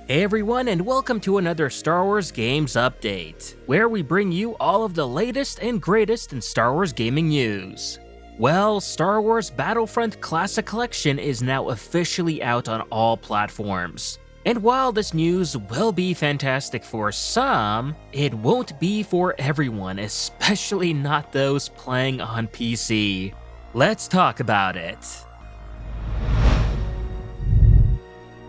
Hey everyone, and welcome to another Star Wars Games Update, where we bring you all of the latest and greatest in Star Wars gaming news. Well, Star Wars Battlefront Classic Collection is now officially out on all platforms. And while this news will be fantastic for some, it won't be for everyone, especially not those playing on PC. Let's talk about it.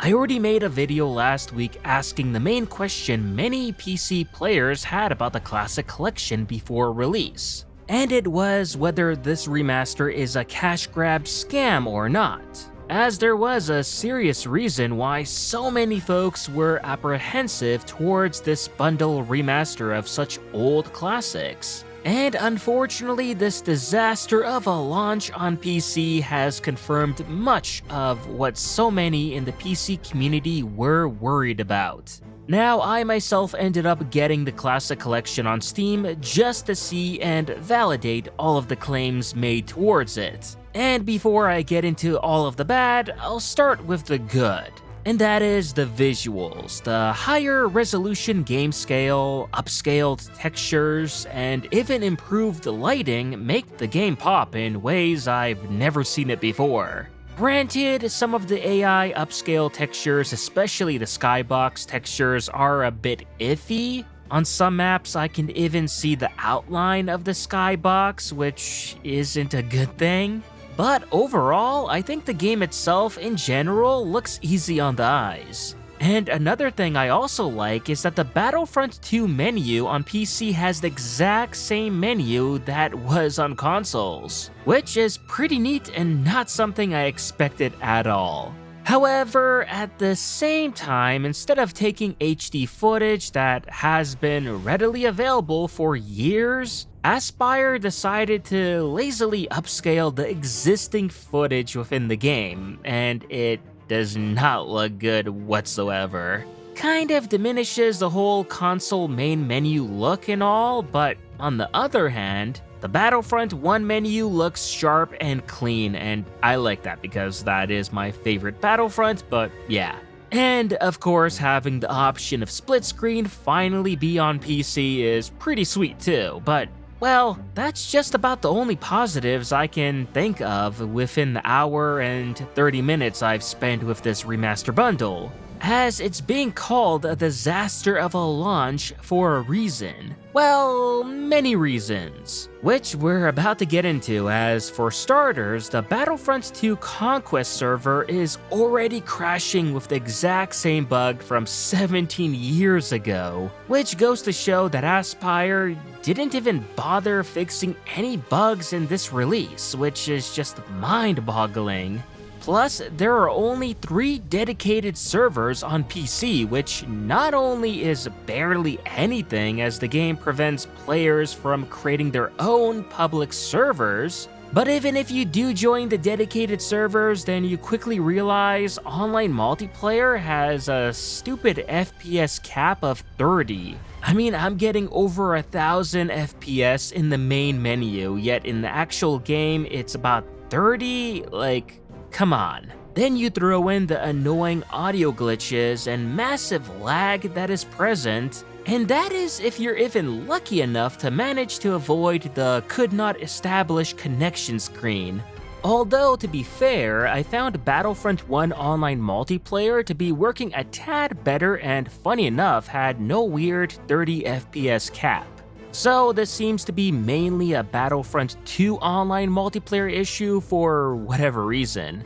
I already made a video last week asking the main question many PC players had about the Classic Collection before release, and it was whether this remaster is a cash grab scam or not, as there was a serious reason why so many folks were apprehensive towards this bundle remaster of such old classics. And unfortunately, this disaster of a launch on PC has confirmed much of what so many in the PC community were worried about. Now, I myself ended up getting the Classic Collection on Steam just to see and validate all of the claims made towards it. And before I get into all of the bad, I'll start with the good. And that is the visuals. The higher resolution game scale, upscaled textures, and even improved lighting make the game pop in ways I've never seen it before. Granted, some of the AI upscale textures, especially the skybox textures, are a bit iffy. On some maps, I can even see the outline of the skybox, which isn't a good thing. But overall, I think the game itself in general looks easy on the eyes. And another thing I also like is that the Battlefront 2 menu on PC has the exact same menu that was on consoles, which is pretty neat and not something I expected at all. However, at the same time, instead of taking HD footage that has been readily available for years, Aspyr decided to lazily upscale the existing footage within the game, and it does not look good whatsoever. Kind of diminishes the whole console main menu look and all, but on the other hand, the Battlefront 1 menu looks sharp and clean, and I like that because that is my favorite Battlefront, but yeah. And of course, having the option of split screen finally be on PC is pretty sweet too, but well, that's just about the only positives I can think of within the hour and 30 minutes I've spent with this remaster bundle, as it's being called a disaster of a launch for a reason. Well, many reasons, which we're about to get into, as for starters, the Battlefront 2 Conquest server is already crashing with the exact same bug from 17 years ago, which goes to show that Aspyr didn't even bother fixing any bugs in this release, which is just mind-boggling. Plus, there are only 3 dedicated servers on PC, which not only is barely anything as the game prevents players from creating their own public servers, but even if you do join the dedicated servers, then you quickly realize online multiplayer has a stupid FPS cap of 30. I mean, I'm getting over 1,000 FPS in the main menu, yet in the actual game it's about 30, like, come on. Then you throw in the annoying audio glitches and massive lag that is present, and that is if you're even lucky enough to manage to avoid the could not establish connection screen. Although, to be fair, I found Battlefront 1 online multiplayer to be working a tad better and funny enough had no weird 30 FPS cap. So this seems to be mainly a Battlefront 2 online multiplayer issue for whatever reason.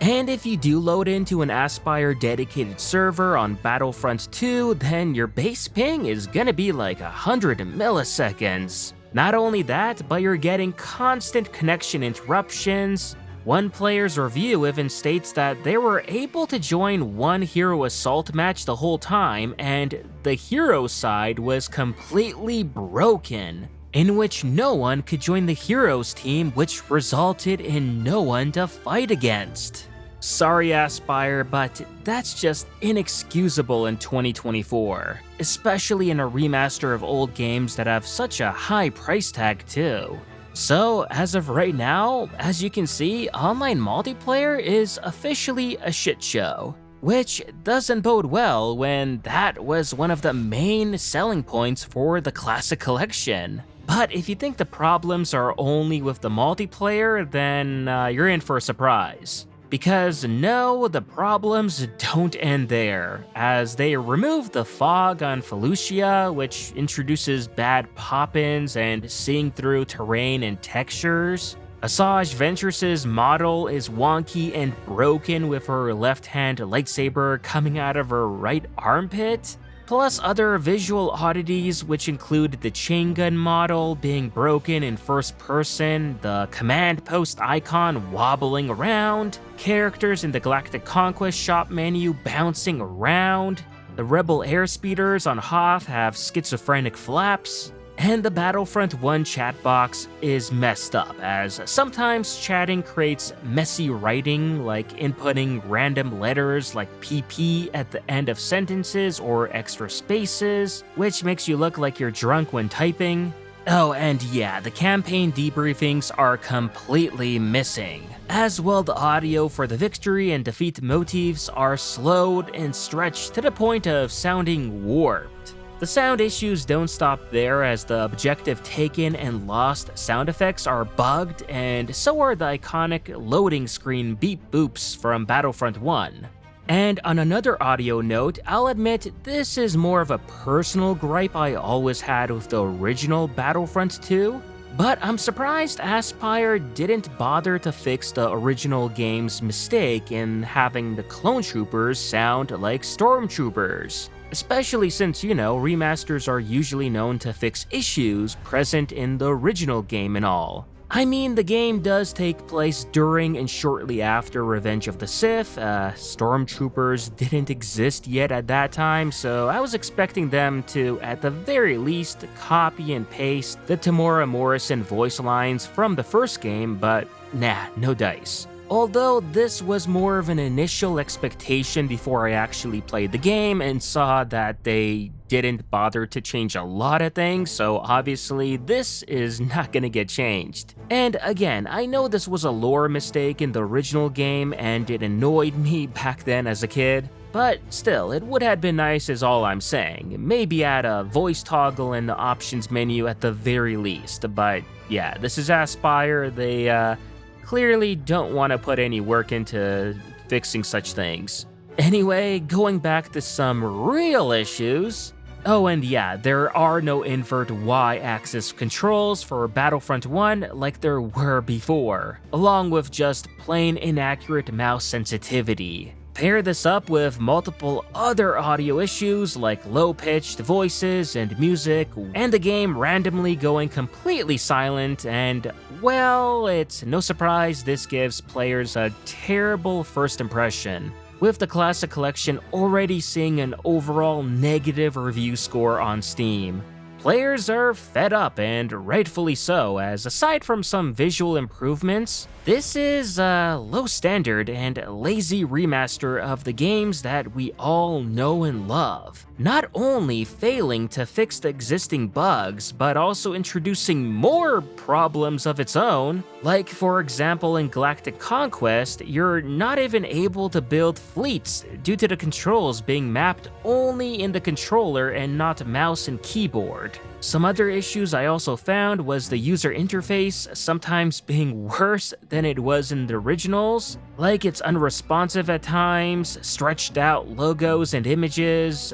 And if you do load into an Aspyr dedicated server on Battlefront 2, then your base ping is gonna be like 100 milliseconds. Not only that, but you're getting constant connection interruptions. One player's review even states that they were able to join one hero assault match the whole time, and the hero side was completely broken, in which no one could join the hero's team, which resulted in no one to fight against. Sorry Aspyr, but that's just inexcusable in 2024, especially in a remaster of old games that have such a high price tag too. So, as of right now, as you can see, online multiplayer is officially a shit show. which doesn't bode well when that was one of the main selling points for the Classic Collection. But if you think the problems are only with the multiplayer, then you're in for a surprise. Because no, the problems don't end there, as they remove the fog on Felucia, which introduces bad pop-ins and seeing through terrain and textures. Asajj Ventress's model is wonky and broken with her left-hand lightsaber coming out of her right armpit. Plus other visual oddities, which include the chain gun model being broken in first person, the command post icon wobbling around, characters in the Galactic Conquest shop menu bouncing around, the Rebel airspeeders on Hoth have schizophrenic flaps, and the Battlefront 1 chat box is messed up, as sometimes chatting creates messy writing, like inputting random letters like PP at the end of sentences or extra spaces, which makes you look like you're drunk when typing. Oh, and yeah, the campaign debriefings are completely missing. As well, the audio for the victory and defeat motifs are slowed and stretched to the point of sounding warped. The sound issues don't stop there, as the objective taken and lost sound effects are bugged, and so are the iconic loading screen beep boops from Battlefront 1. And on another audio note, I'll admit this is more of a personal gripe I always had with the original Battlefront 2, but I'm surprised Aspyr didn't bother to fix the original game's mistake in having the clone troopers sound like stormtroopers. Especially since, remasters are usually known to fix issues present in the original game and all. I mean, the game does take place during and shortly after Revenge of the Sith. Stormtroopers didn't exist yet at that time, so I was expecting them to, at the very least, copy and paste the Tamora Morrison voice lines from the first game, but nah, no dice. Although this was more of an initial expectation before I actually played the game and saw that they didn't bother to change a lot of things, so obviously this is not gonna get changed. And again, I know this was a lore mistake in the original game and it annoyed me back then as a kid, but still, it would have been nice is all I'm saying. Maybe add a voice toggle in the options menu at the very least, but yeah, this is Aspyr, they clearly don't want to put any work into fixing such things. Anyway, going back to some real issues. Oh, and yeah, there are no invert Y-axis controls for Battlefront 1 like there were before, along with just plain inaccurate mouse sensitivity. Pair this up with multiple other audio issues like low-pitched voices and music, and the game randomly going completely silent, and well, it's no surprise this gives players a terrible first impression, with the Classic Collection already seeing an overall negative review score on Steam. Players are fed up, and rightfully so, as aside from some visual improvements, this is a low standard and lazy remaster of the games that we all know and love. Not only failing to fix the existing bugs, but also introducing more problems of its own. Like, for example, in Galactic Conquest, you're not even able to build fleets due to the controls being mapped only in the controller and not mouse and keyboard. Some other issues I also found was the user interface sometimes being worse than it was in the originals, like it's unresponsive at times, stretched out logos and images,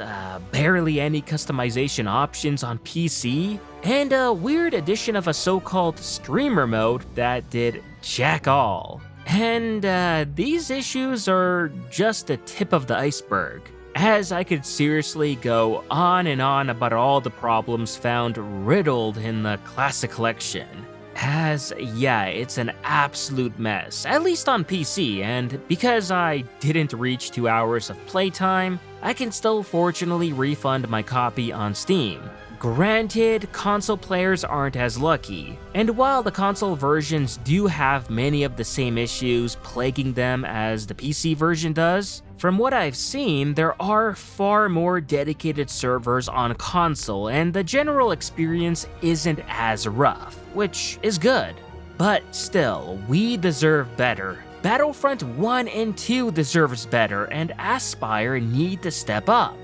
barely any customization options on PC, and a weird addition of a so-called streamer mode that did jack all. And these issues are just the tip of the iceberg, as I could seriously go on and on about all the problems found riddled in the Classic Collection. As, yeah, it's an absolute mess, at least on PC, and because I didn't reach 2 hours of playtime, I can still fortunately refund my copy on Steam. Granted, console players aren't as lucky, and while the console versions do have many of the same issues plaguing them as the PC version does, from what I've seen, there are far more dedicated servers on console, and the general experience isn't as rough, which is good. But still, we deserve better. Battlefront 1 and 2 deserves better, and Aspyr need to step up.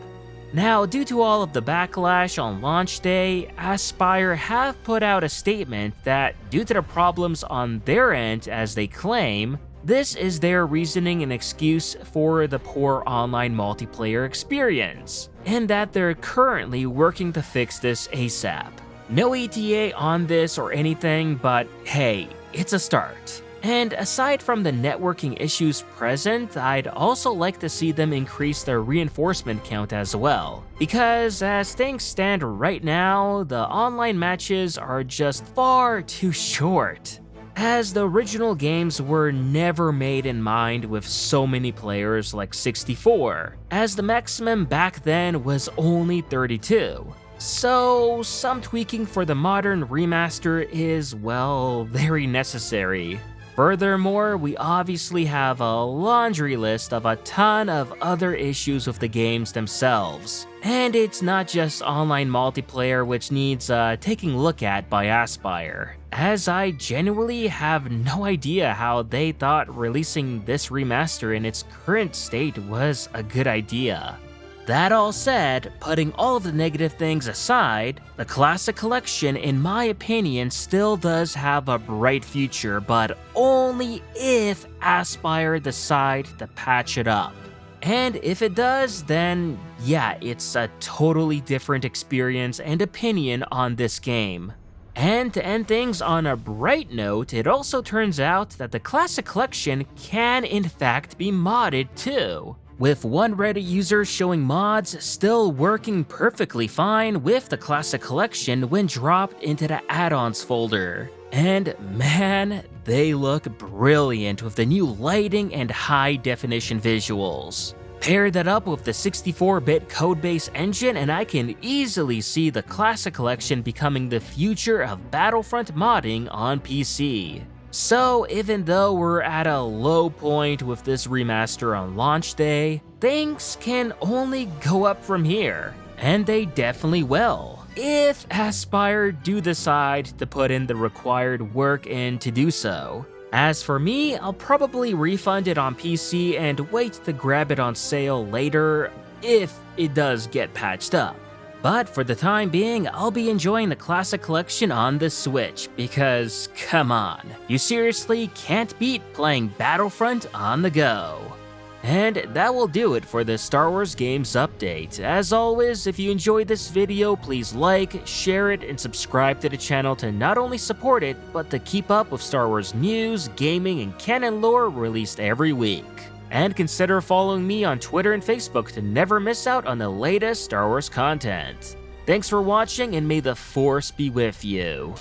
Now, due to all of the backlash on launch day, Aspyr have put out a statement that, due to the problems on their end as they claim, this is their reasoning and excuse for the poor online multiplayer experience, and that they're currently working to fix this ASAP. No ETA on this or anything, but hey, it's a start. And aside from the networking issues present, I'd also like to see them increase their reinforcement count as well. Because as things stand right now, the online matches are just far too short. As the original games were never made in mind with so many players like 64, as the maximum back then was only 32. So some tweaking for the modern remaster is, well, very necessary. Furthermore, we obviously have a laundry list of a ton of other issues with the games themselves. And it's not just online multiplayer which needs taking a look at by Aspyr, as I genuinely have no idea how they thought releasing this remaster in its current state was a good idea. That all said, putting all of the negative things aside, the Classic Collection in my opinion still does have a bright future, but only if Aspyr decide to patch it up. And if it does, then yeah, it's a totally different experience and opinion on this game. And to end things on a bright note, it also turns out that the Classic Collection can in fact be modded too, with one Reddit user showing mods still working perfectly fine with the Classic Collection when dropped into the add-ons folder. And man, they look brilliant with the new lighting and high-definition visuals. Pair that up with the 64-bit codebase engine and I can easily see the Classic Collection becoming the future of Battlefront modding on PC. So even though we're at a low point with this remaster on launch day, things can only go up from here, and they definitely will, if Aspyr do decide to put in the required work in to do so. As for me, I'll probably refund it on PC and wait to grab it on sale later, if it does get patched up. But for the time being, I'll be enjoying the Classic Collection on the Switch, because come on, you seriously can't beat playing Battlefront on the go. And that will do it for the Star Wars Games Update. As always, if you enjoyed this video, please like, share it, and subscribe to the channel to not only support it, but to keep up with Star Wars news, gaming, and canon lore released every week. And consider following me on Twitter and Facebook to never miss out on the latest Star Wars content. Thanks for watching, and may the Force be with you.